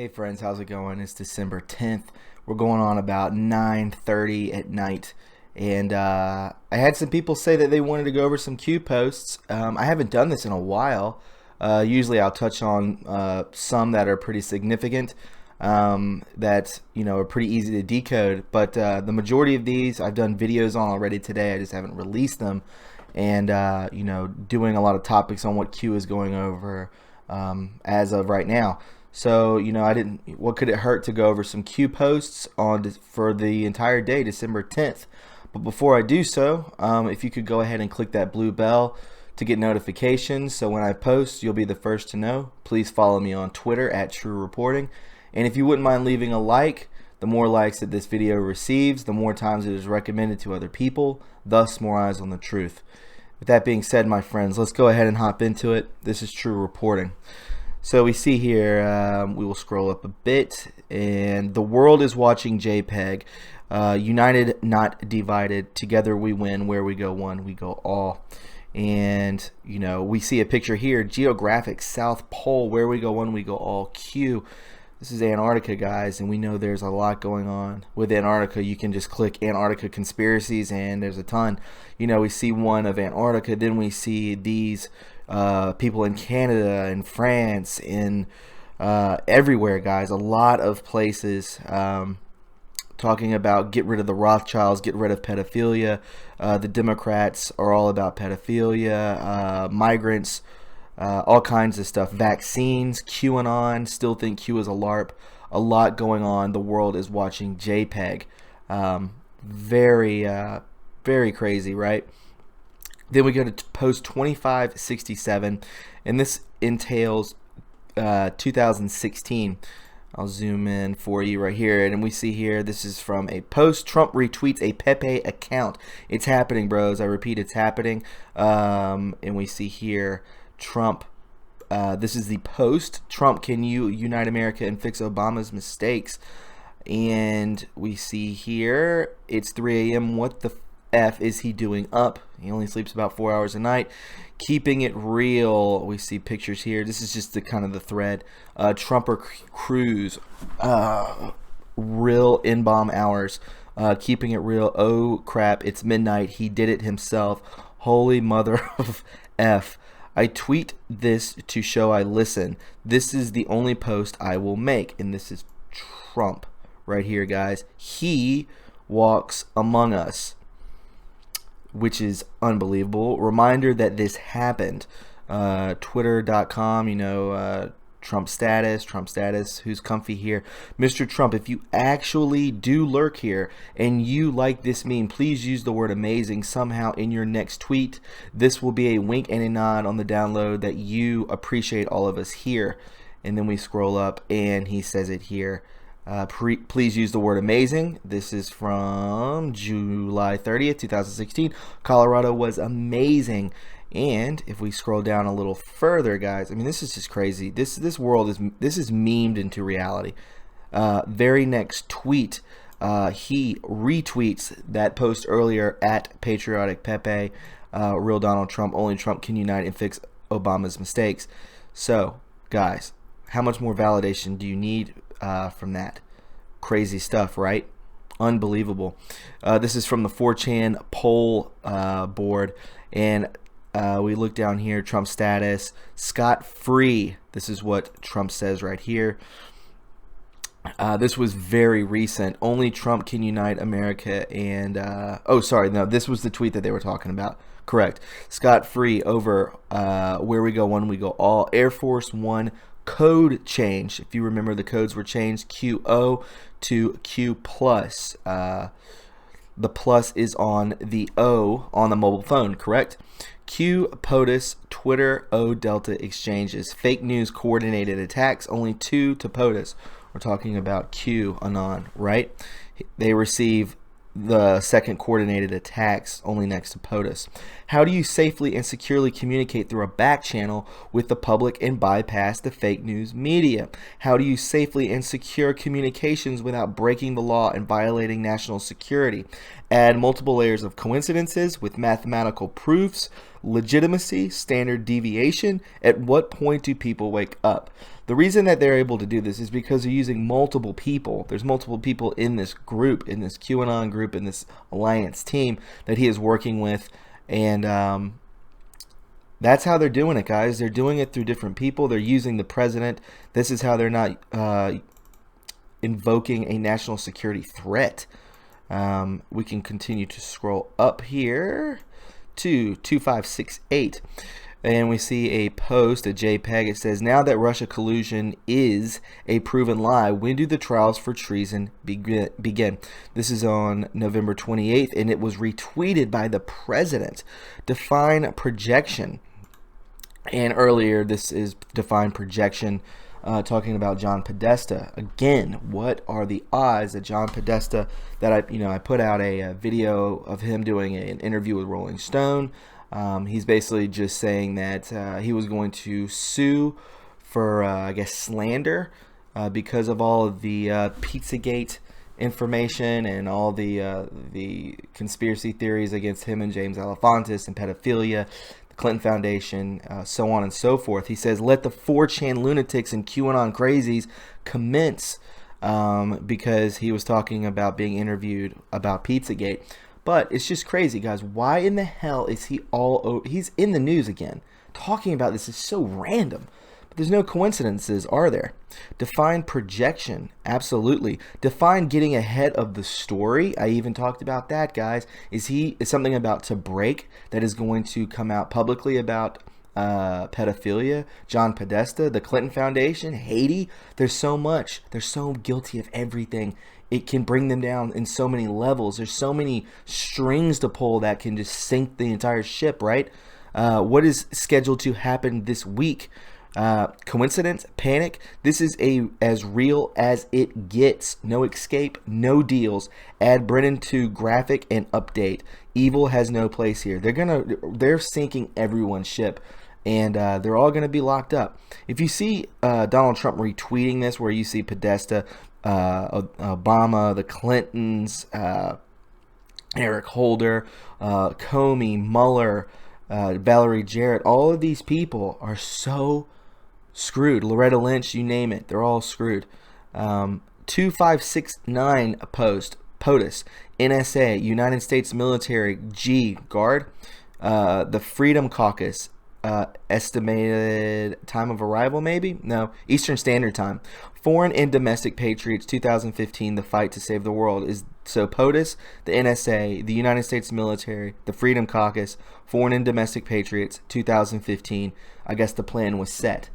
Hey friends, how's it going? It's December 10th. We're going on about 9:30 at night. And I had some people say that they wanted to go over some Q posts. I haven't done this in a while. Usually I'll touch on some that are pretty significant, that are pretty easy to decode. But the majority of these I've done videos on already today. I just haven't released them. And doing a lot of topics on what Q is going over as of right now. So, I didn't, what could it hurt to go over some Q posts for the entire day, December 10th. But before I do so, if you could go ahead and click that blue bell to get notifications, so when I post, you'll be the first to know. Please follow me on Twitter at True Reporting. And if you wouldn't mind leaving a like, the more likes that this video receives, the more times it is recommended to other people, thus more eyes on the truth. With that being said, my friends, let's go ahead and hop into it. This is True Reporting. So we see here, we will scroll up a bit, and the world is watching JPEG. United, not divided. Together we win. Where we go one, we go all. And, we see a picture here, geographic South Pole. Where we go one, we go all. Q. This is Antarctica, guys, and we know there's a lot going on with Antarctica. You can just click Antarctica conspiracies, and there's a ton. We see one of Antarctica, then we see these people in Canada and France, in everywhere, guys. A lot of places talking about get rid of the Rothschilds, get rid of pedophilia. The Democrats are all about pedophilia, migrants, all kinds of stuff. Vaccines, QAnon, still think Q is a LARP. A lot going on. The world is watching JPEG. Very crazy, right? Then we go to post 2567, and this entails 2016. I'll zoom in for you right here, and we see here, this is from a post. Trump retweets a Pepe account. It's happening, bros. I repeat, it's happening. And we see here, Trump, this is the post. Trump, can you unite America and fix Obama's mistakes? And we see here, it's 3 a.m. What the F is he doing up? He only sleeps about 4 hours a night. Keeping it real. We see pictures here. This is just the kind of the thread. Trumper Cruz, real N-bomb hours. Keeping it real. Oh crap, it's midnight. He did it himself. Holy mother of F. I tweet this to show I listen. This is the only post I will make. And this is Trump right here, guys. He walks among us, which is unbelievable. Reminder that this happened. Twitter.com, Trump status, who's comfy here? Mr. Trump, if you actually do lurk here and you like this meme, please use the word amazing somehow in your next tweet. This will be a wink and a nod on the download that you appreciate all of us here. And then we scroll up and he says it here. Please use the word amazing. This is from July 30th, 2016. Colorado was amazing. And if we scroll down a little further, guys, I mean, this is just crazy. This world is memed into reality. Very next tweet, he retweets that post earlier at Patriotic Pepe. Real Donald Trump, only Trump can unite and fix Obama's mistakes. So, guys, how much more validation do you need from that? Crazy stuff, right? Unbelievable. This is from the 4chan poll board, and we look down here, Trump status, scot-free. This is what Trump says right here. This was very recent. Only Trump can unite America and oh, sorry, no, this was the tweet that they were talking about. Correct. Scot-free over where we go one, we go all. Air Force One code change. If you remember, the codes were changed, QO to Q plus. The plus is on the O on the mobile phone, correct? Q POTUS, Twitter, O Delta exchanges. Fake news coordinated attacks, only 2 to POTUS. We're talking about QAnon, right? They receive the second coordinated attacks only next to POTUS. How do you safely and securely communicate through a back channel with the public and bypass the fake news media? How do you safely and secure communications without breaking the law and violating national security? Add multiple layers of coincidences with mathematical proofs, legitimacy, standard deviation. At what point do people wake up? The reason that they're able to do this is because they're using multiple people. There's multiple people in this group, in this QAnon group, in this alliance team that he is working with. And that's how they're doing it, guys. They're doing it through different people. They're using the president. This is how they're not invoking a national security threat. We can continue to scroll up here to 2568. And we see a post, a JPEG. It says, now that Russia collusion is a proven lie, when do the trials for treason begin? This is on November 28th, and it was retweeted by the president. Define projection. And earlier, this is define projection, talking about John Podesta. Again, what are the odds that John Podesta, that I put out a video of him doing an interview with Rolling Stone. He's basically just saying that he was going to sue for, I guess, slander because of all of the Pizzagate information and all the conspiracy theories against him and James Alefantis and pedophilia, the Clinton Foundation, so on and so forth. He says, let the 4chan lunatics and QAnon crazies commence, because he was talking about being interviewed about Pizzagate. But it's just crazy, guys. Why in the hell is he he's in the news again? Talking about this is so random. But there's no coincidences, are there? Define projection. Absolutely. Define getting ahead of the story. I even talked about that, guys. Is something about to break that is going to come out publicly about pedophilia, John Podesta, the Clinton Foundation, Haiti? There's so much. They're so guilty of everything. It can bring them down in so many levels. There's so many strings to pull that can just sink the entire ship, right? What is scheduled to happen this week? Coincidence? Panic? This is as real as it gets. No escape, no deals. Add Brennan to graphic and update. Evil has no place here. They're sinking everyone's ship. And they're all going to be locked up. If you see Donald Trump retweeting this, where you see Podesta, Obama, the Clintons, Eric Holder, Comey, Mueller, Valerie Jarrett, all of these people are so screwed. Loretta Lynch, you name it, they're all screwed. 2569 post, POTUS, NSA, United States Military, Guard, the Freedom Caucus, estimated time of arrival, maybe? No, Eastern Standard Time. Foreign and Domestic Patriots 2015, the fight to save the world. So POTUS, the NSA, the United States Military, the Freedom Caucus, Foreign and Domestic Patriots 2015. I guess the plan was set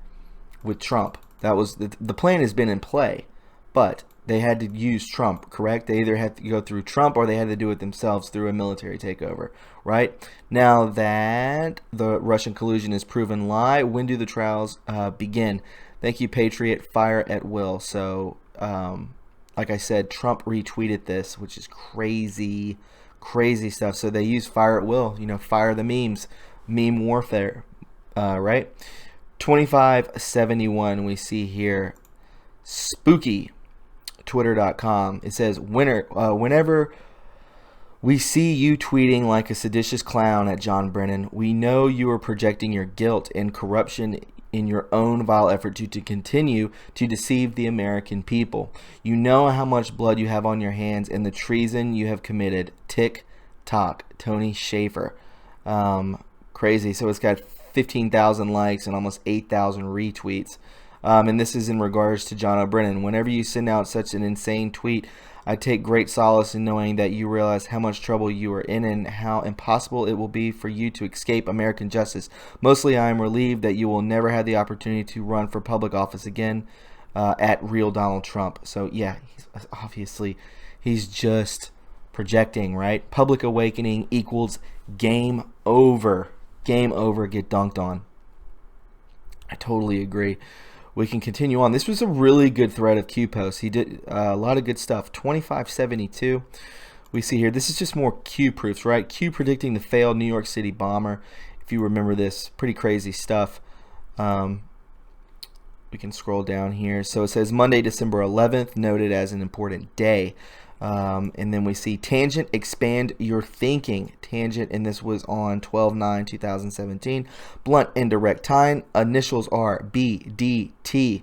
with Trump. That was the plan has been in play, but they had to use Trump, correct? They either had to go through Trump or they had to do it themselves through a military takeover, right? Now that the Russian collusion is proven lie, when do the trials begin? Thank you, Patriot. Fire at will. So, like I said, Trump retweeted this, which is crazy, crazy stuff. So they use fire at will, fire the memes, meme warfare, right? 2571, we see here, spooky. Twitter.com. It says, whenever we see you tweeting like a seditious clown at John Brennan, we know you are projecting your guilt and corruption in your own vile effort to continue to deceive the American people. You know how much blood you have on your hands and the treason you have committed. Tick tock. Tony Schaefer. Crazy. So it's got 15,000 likes and almost 8,000 retweets. And this is in regards to John Brennan. Whenever you send out such an insane tweet, I take great solace in knowing that you realize how much trouble you are in and how impossible it will be for you to escape American justice. Mostly, I am relieved that you will never have the opportunity to run for public office again, at real Donald Trump. So, yeah, he's just projecting, right? Public awakening equals game over. Game over, get dunked on. I totally agree. We can continue on. This was a really good thread of Q posts. He did a lot of good stuff. 2572. We see here, this is just more Q proofs, right? Q predicting the failed New York City bomber. If you remember this, pretty crazy stuff. We can scroll down here. So it says Monday, December 11th, noted as an important day. And then we see Tangent, expand your thinking. Tangent, and this was on 12/9/2017. Blunt and direct time. Initials are BDT.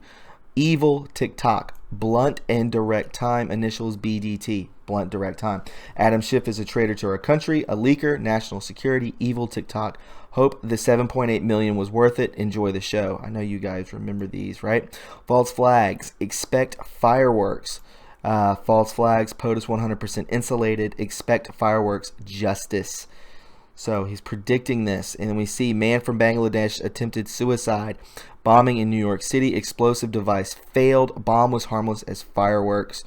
Evil TikTok. Blunt and direct time. Initials BDT. Blunt direct time. Adam Schiff is a traitor to our country, a leaker, national security, evil TikTok. Hope the 7.8 million was worth it. Enjoy the show. I know you guys remember these, right? False flags. Expect fireworks. False flags. POTUS 100% insulated. Expect fireworks. Justice. So he's predicting this. And then we see man from Bangladesh attempted suicide. Bombing in New York City. Explosive device failed. Bomb was harmless as fireworks.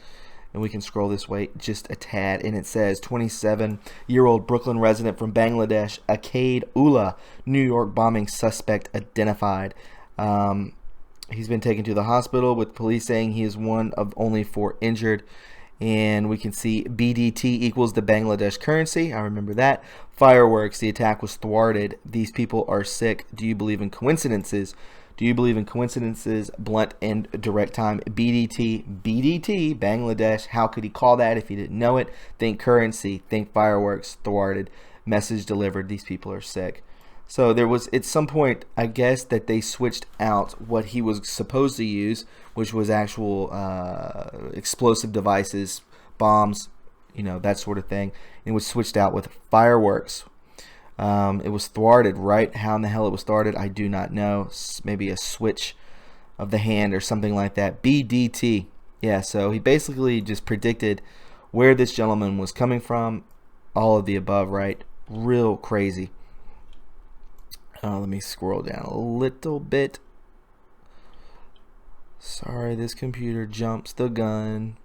And we can scroll this way just a tad. And it says 27-year-old Brooklyn resident from Bangladesh, Akade Ullah, New York bombing suspect identified. He's been taken to the hospital with police saying he is one of only 4 injured. And we can see BDT equals the Bangladesh currency. I remember that. Fireworks. The attack was thwarted. These people are sick. Do you believe in coincidences? Do you believe in coincidences? Blunt and direct time. BDT, Bangladesh. How could he call that if he didn't know it? Think currency. Think fireworks. Thwarted. Message delivered. These people are sick. So there was at some point, I guess, that they switched out what he was supposed to use, which was actual explosive devices, bombs, that sort of thing. It was switched out with fireworks. It was thwarted, right? How in the hell it was thwarted, I do not know. Maybe a switch of the hand or something like that. BDT. Yeah, so he basically just predicted where this gentleman was coming from. All of the above, right? Real crazy. Let me scroll down a little bit. Sorry, this computer jumps the gun.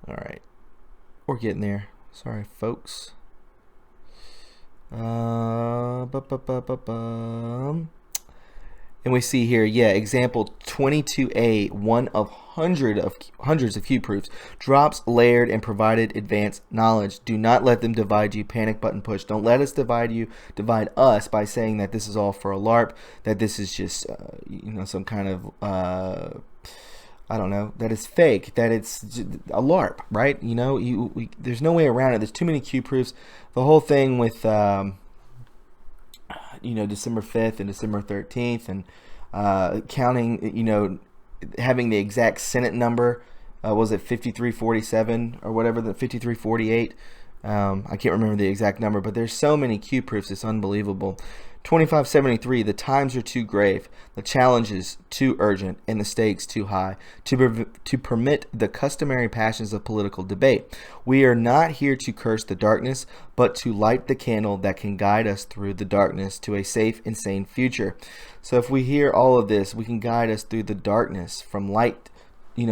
All right. We're getting there. Sorry, folks. And we see here, example 22A, one of hundreds of Q proofs, drops layered and provided advanced knowledge. Do not let them divide you. Panic button push. Don't let us divide you. Divide us by saying that this is all for a LARP, that this is just some kind of I don't know, that it's fake, that it's a LARP, right? There's no way around it. There's too many Q proofs. The whole thing with December 5th and December 13th, and counting, having the exact Senate number, was it 5347 or whatever, the 5348? I can't remember the exact number, but there's so many Q proofs, it's unbelievable. 2573, the times are too grave, the challenges too urgent, and the stakes too high to permit the customary passions of political debate. We are not here to curse the darkness, but to light the candle that can guide us through the darkness to a safe and sane future. So if we hear all of this, we can guide us through the darkness, from light,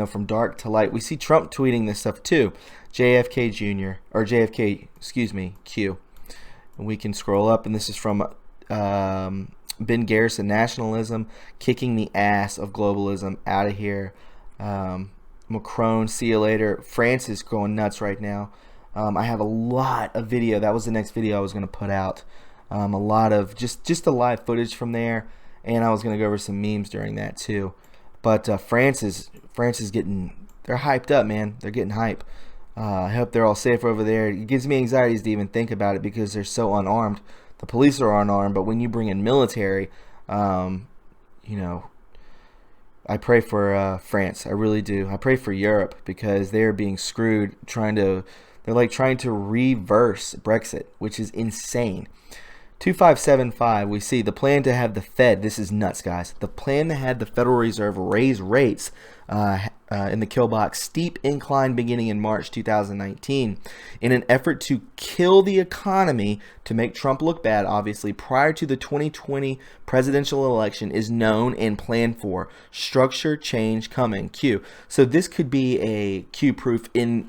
from dark to light. We see Trump tweeting this stuff too. JFK Jr. or JFK, Q. And we can scroll up, and this is from Ben Garrison, nationalism, kicking the ass of globalism, out of here. Macron, see you later. France is going nuts right now. I have a lot of video. That was the next video I was going to put out. A lot of just the live footage from there, and I was going to go over some memes during that too. But France is getting, they're hyped up, man. They're getting hype. I hope they're all safe over there. It gives me anxieties to even think about it because they're so unarmed. The police are unarmed, but when you bring in military, I pray for France. I really do. I pray for Europe because they're being screwed, they're trying to reverse Brexit, which is insane. 2575, we see the plan to have the Fed, this is nuts, guys. The plan to have the Federal Reserve raise rates in the kill box, steep incline beginning in March 2019 in an effort to kill the economy, to make Trump look bad, obviously, prior to the 2020 presidential election is known and planned for. Structure change coming, Q. So this could be a Q proof in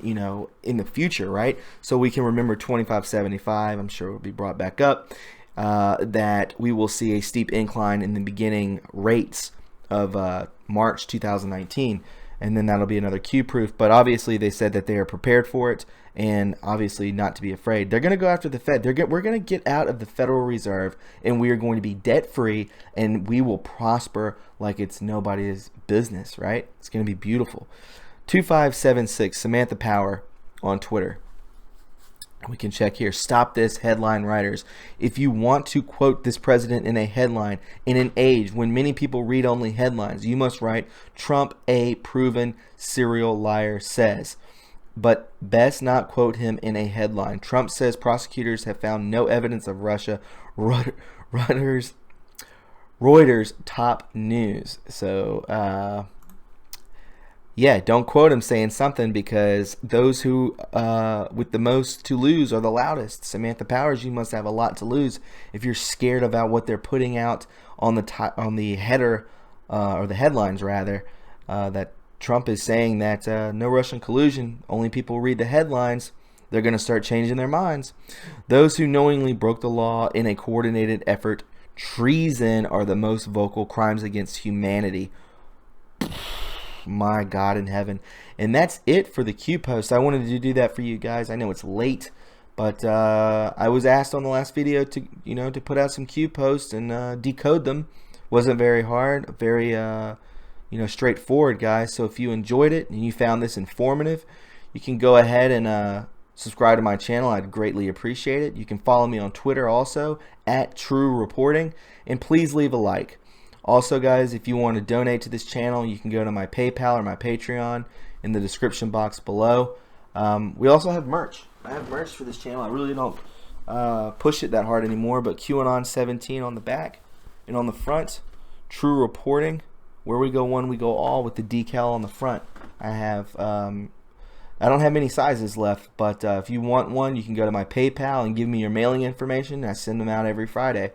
the future, right? So we can remember 2575, I'm sure it will be brought back up, that we will see a steep incline in the beginning rates of March 2019, and then that'll be another Q proof. But obviously they said that they are prepared for it, and obviously not to be afraid. They're going to go after the Fed. We're going to get out of the Federal Reserve, and we are going to be debt free, and we will prosper like it's nobody's business, right? It's going to be beautiful. 2576 Samantha Power on Twitter. We can check here. Stop this, headline writers. If you want to quote this president in a headline in an age when many people read only headlines, you must write Trump, a proven serial liar, says. But best not quote him in a headline. Trump says prosecutors have found no evidence of Russia. Reuters top news. So, yeah, don't quote him saying something, because those who with the most to lose are the loudest. Samantha Powers, you must have a lot to lose if you're scared about what they're putting out on the header or the headlines rather, that Trump is saying that no Russian collusion. Only people read the headlines. They're going to start changing their minds. Those who knowingly broke the law in a coordinated effort, treason, are the most vocal crimes against humanity. My God in heaven. And that's it for the Q post. I wanted to do that for you guys. I know it's late, but I was asked on the last video to put out some Q posts and decode them. Wasn't very hard, very straightforward, guys. So if you enjoyed it and you found this informative, you can go ahead and subscribe to my channel. I'd greatly appreciate it. You can follow me on Twitter also at True Reporting, and please leave a like. Also, guys, if you want to donate to this channel, you can go to my PayPal or my Patreon in the description box below. We also have merch. I have merch for this channel. I really don't push it that hard anymore, but QAnon 17 on the back, and on the front, True Reporting. Where we go one, we go all, with the decal on the front. I don't have many sizes left, but if you want one, you can go to my PayPal and give me your mailing information. I send them out every Friday.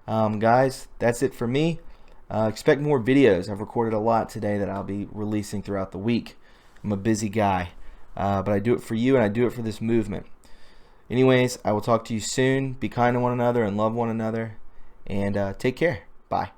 Guys, that's it for me. Expect more videos. I've recorded a lot today that I'll be releasing throughout the week. I'm a busy guy, but I do it for you and I do it for this movement. Anyways, I will talk to you soon. Be kind to one another and love one another, and take care. Bye.